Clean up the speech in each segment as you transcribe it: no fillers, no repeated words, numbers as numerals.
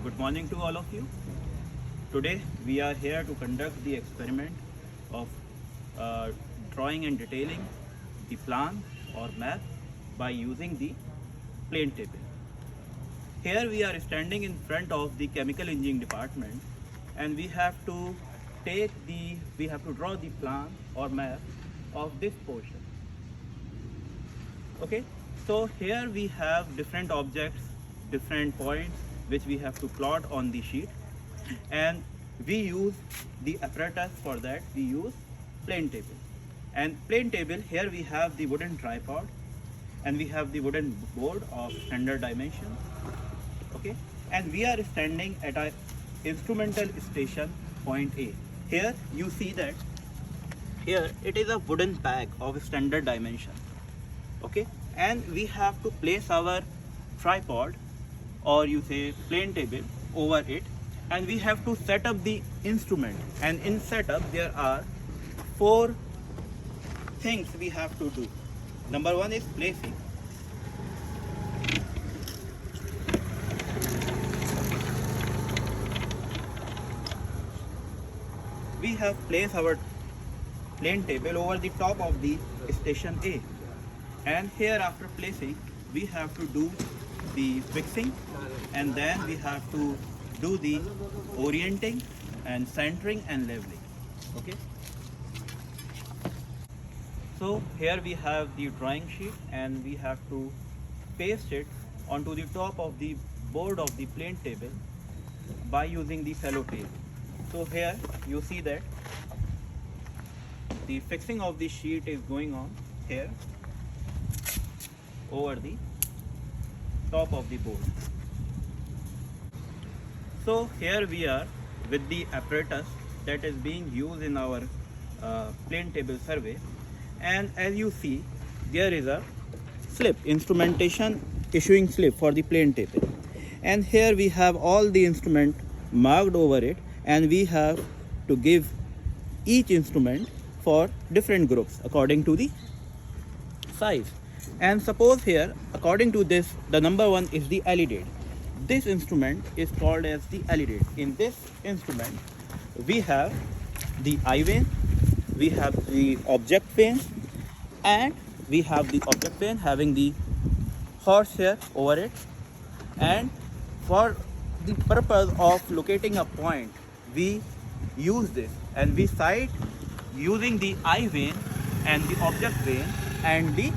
Good morning to all of you. Today we are here to conduct the experiment of drawing and detailing the plan or map by using the plane table. Here we are standing in front of the chemical engineering department, and we have to draw the plan or map of this portion. Okay, so here we have different objects, different points which we have to plot on the sheet, and we use the apparatus for that. We use plane table. And plane table, here we have the wooden tripod, and we have the wooden board of standard dimensions. Okay, and we are standing at a instrumental station point A. Here you see that here it is a wooden bag of standard dimension. Okay, and we have to place our tripod, or you say plane table, over it, and we have to set up the instrument. And in setup there are four things we have to do. Number one is placing. We have placed our plane table over the top of the station A, and here after placing we have to do the fixing, and then we have to do the orienting and centering and leveling. Okay, so here we have the drawing sheet, and we have to paste it onto the top of the board of the plane table by using the cello tape. So here you see that the fixing of the sheet is going on here over the top of the board. So here we are with the apparatus that is being used in our plane table survey, and as you see there is a slip, instrumentation issuing slip for the plane table, and here we have all the instrument marked over it, and we have to give each instrument for different groups according to the size. And suppose here, according to this, the number one is the alidade. This instrument is called as the alidade. In this instrument we have the eye vane, we have the object vane, and we have the object vane having the horsehair over it. And for the purpose of locating a point, we use this, and we sight using the eye vane and the object vane and the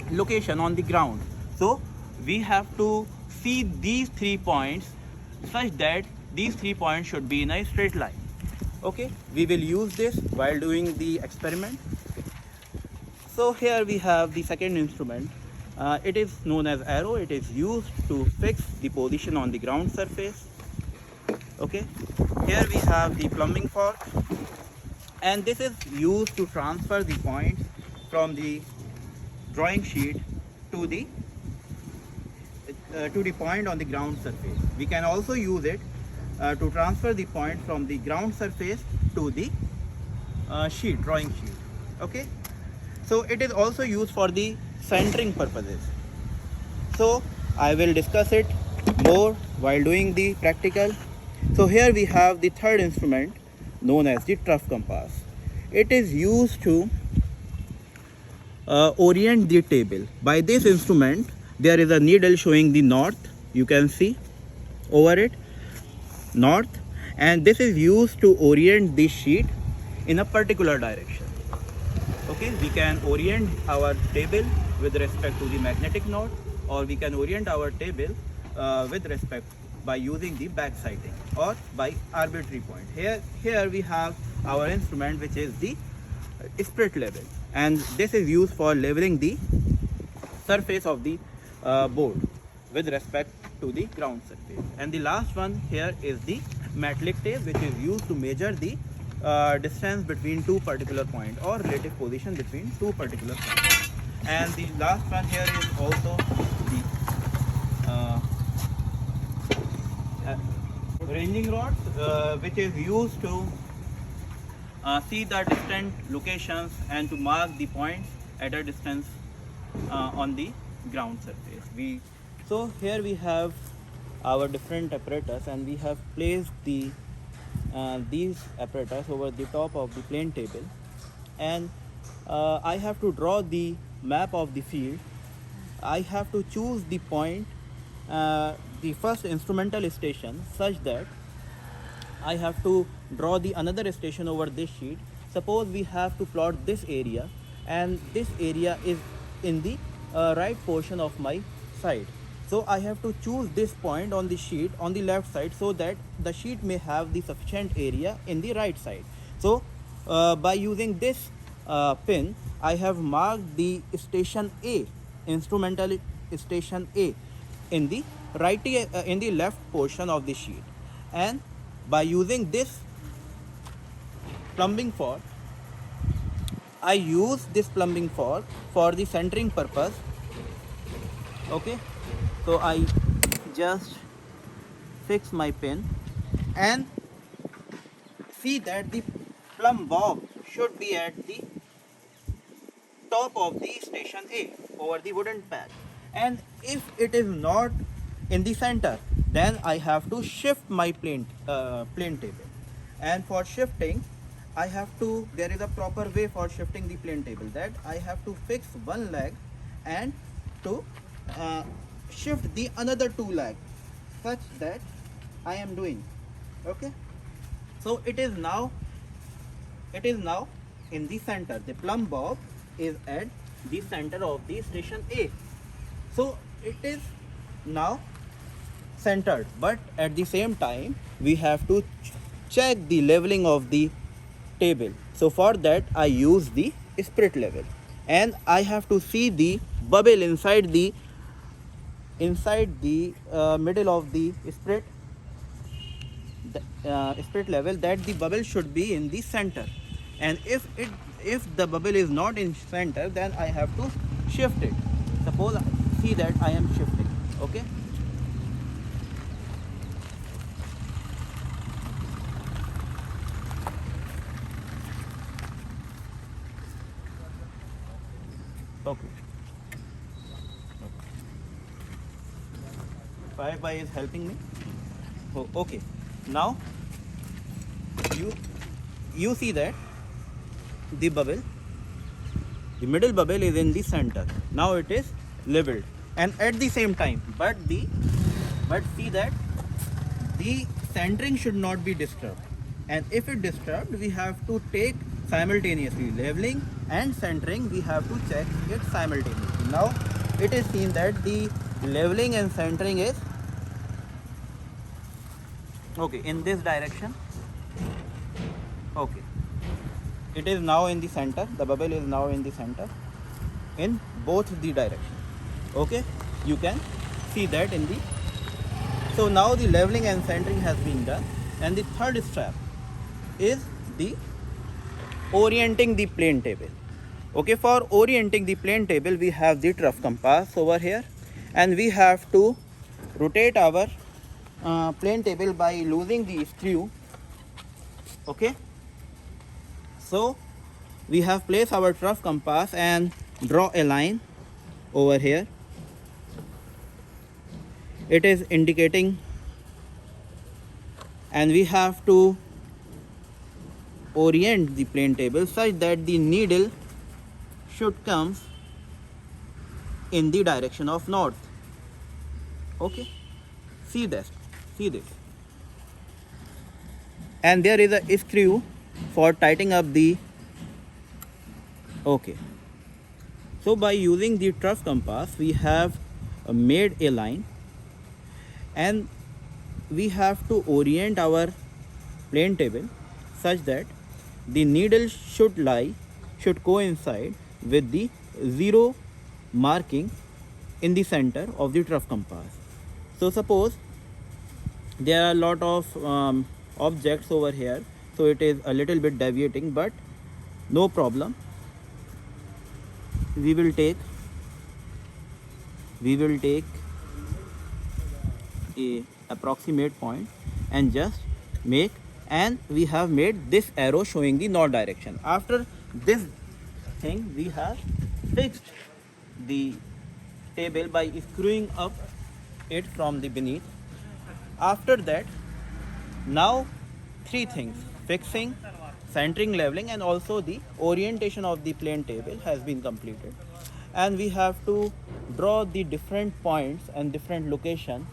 location on the ground. So we have to see these 3 points such that these 3 points should be in a straight line. Okay, we will use this while doing the experiment. So here we have the second instrument. It is known as arrow. It is used to fix the position on the ground surface. Okay, here we have the plumbing fork, and this is used to transfer the points from the drawing sheet to the point on the ground surface. We can also use it to transfer the point from the ground surface to the drawing sheet. Okay, so it is also used for the centering purposes. So I will discuss it more while doing the practical. So here we have the third instrument known as the trough compass. It is used to orient the table. By this instrument there is a needle showing the north, you can see over it, north, and this is used to orient the sheet in a particular direction. Okay, we can orient our table with respect to the magnetic north, or we can orient our table with respect by using the back sighting or by arbitrary point. Here we have our instrument, which is the spirit level, and this is used for leveling the surface of the board with respect to the ground surface. And the last one here is the metallic tape, which is used to measure the distance between two particular points, or relative position between two particular points. And the last one here is also the ranging rods, which is used to see the distant locations and to mark the points at a distance on the ground surface. So here we have our different apparatus, and we have placed these apparatus over the top of the plane table, and I have to draw the map of the field. I have to choose the point, the first instrumental station, such that I have to draw the another station over this sheet. Suppose we have to plot this area, and this area is in the right portion of my side. So I have to choose this point on the sheet on the left side, so that the sheet may have the sufficient area in the right side. So by using this pin, I have marked the station A, instrumental station A, in the in the left portion of the sheet. And by using this plumbing fork, I use this plumbing fork for the centering purpose. Okay, so I just fix my pin and see that the plumb bob should be at the top of the station A over the wooden pad. And if it is not in the center, then I have to shift my plane table. And for shifting, there is a proper way for shifting the plane table, that I have to fix one leg and to shift the another two legs, such that I am doing. Okay, so it is now in the center. The plumb bob is at the center of the station A. So it is now centered, but at the same time we have to check the leveling of the table. So for that I use the spirit level, and I have to see the bubble inside the middle of the spirit level, that the bubble should be in the center. And if the bubble is not in center, then I have to shift it. Suppose see that I am shifting. Okay, okay. Firefly is helping me. Oh, okay. Now you see that the middle bubble is in the center. Now it is leveled, and at the same time, but see that the centering should not be disturbed. And if it disturbed, we have to take simultaneously leveling and centering. We have to check it simultaneously. Now it is seen that the leveling and centering is okay in this direction. Okay, it is now in the center. The bubble is now in the center in both the directions. Okay, you can see that in the. So now the leveling and centering has been done, and the third step is the orienting the plane table. Okay, for orienting the plane table, we have the trough compass over here, and we have to rotate our plane table by losing the screw. Okay, so we have placed our trough compass and draw a line over here. It is indicating, and we have to orient the plane table such that the needle should come in the direction of north. Okay, see this. And there is a screw for tightening up the. Okay, so by using the trough compass, we have made a line, and we have to orient our plane table such that the needle should coincide with the zero marking in the center of the trough compass. So suppose there are a lot of objects over here, so it is a little bit deviating, but no problem. We will take a approximate point and just make, and we have made this arrow showing the north direction. After this thing, we have fixed the table by screwing up it from the beneath. After that, now three things: fixing, centering, leveling, and also the orientation of the plane table has been completed. And we have to draw the different points and different location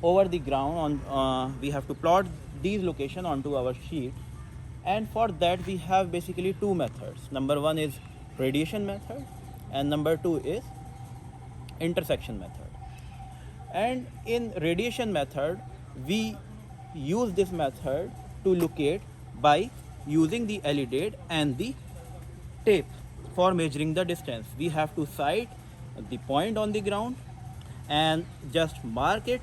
over the ground. On we have to plot these location onto our sheet, and for that we have basically two methods. Number one is radiation method, and number two is intersection method. And in radiation method, we use this method to locate by using the LEDAD and the tape for measuring the distance. We have to sight the point on the ground and just mark it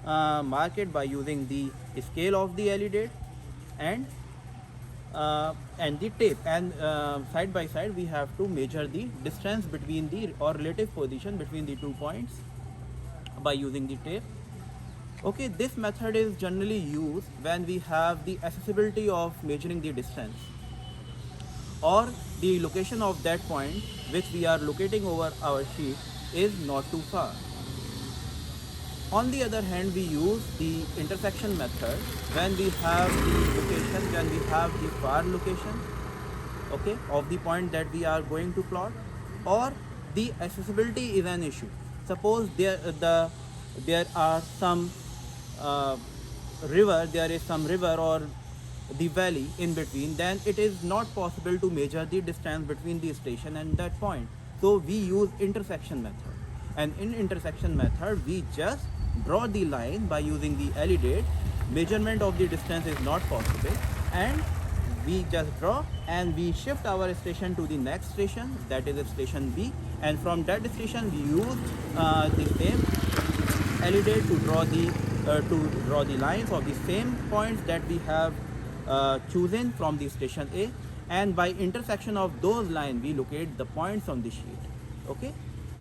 by using the scale of the LEDAD and the tape, and side by side we have to measure the distance between the or relative position between the 2 points by using the tape. Okay, this method is generally used when we have the accessibility of measuring the distance or the location of that point which we are locating over our sheet is not too far. On the other hand, we use the intersection method when we have the location, when we have the far location, okay, of the point that we are going to plot, or the accessibility is an issue. Suppose there are some there is some river or the valley in between, then it is not possible to measure the distance between the station and that point. So we use intersection method, and in intersection method we just draw the line by using the LEDAD. Measurement of the distance is not possible, and we just draw and we shift our station to the next station, that is station B, and from that station we use the same LEDAD to draw the lines of the same points that we have chosen from the station A, and by intersection of those lines we locate the points on the sheet. Okay.